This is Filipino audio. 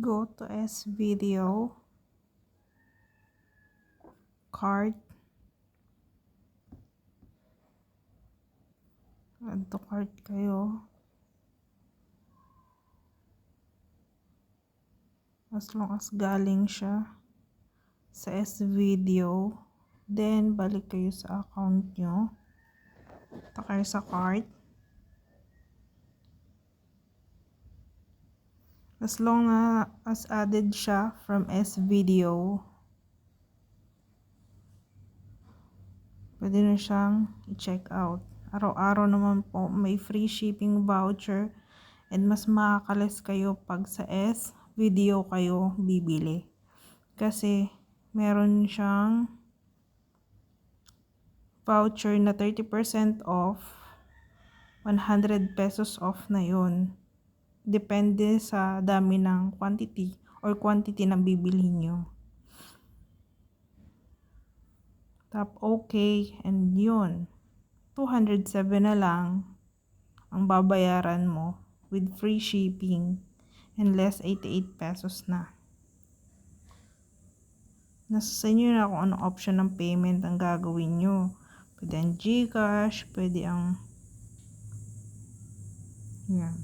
Go to S video card, add to cart kayo, as long as galing siya sa S video, then balik kayo sa account nyo, punta kayo sa cart. As long as added siya from S video, pwede na siyang i-check out. Araw-araw naman po may free shipping voucher and mas makakalis kayo pag sa S video kayo bibili. Kasi meron siyang voucher na 30% off, 100 pesos off na yun. Depende sa dami ng quantity na bibili nyo. Tap okay, and yun, 207 na lang ang babayaran mo with free shipping and less 88 pesos na. Nasa sa inyo na kung anong option ng payment ang gagawin nyo. Pwede ang GCash, pwede ang yan.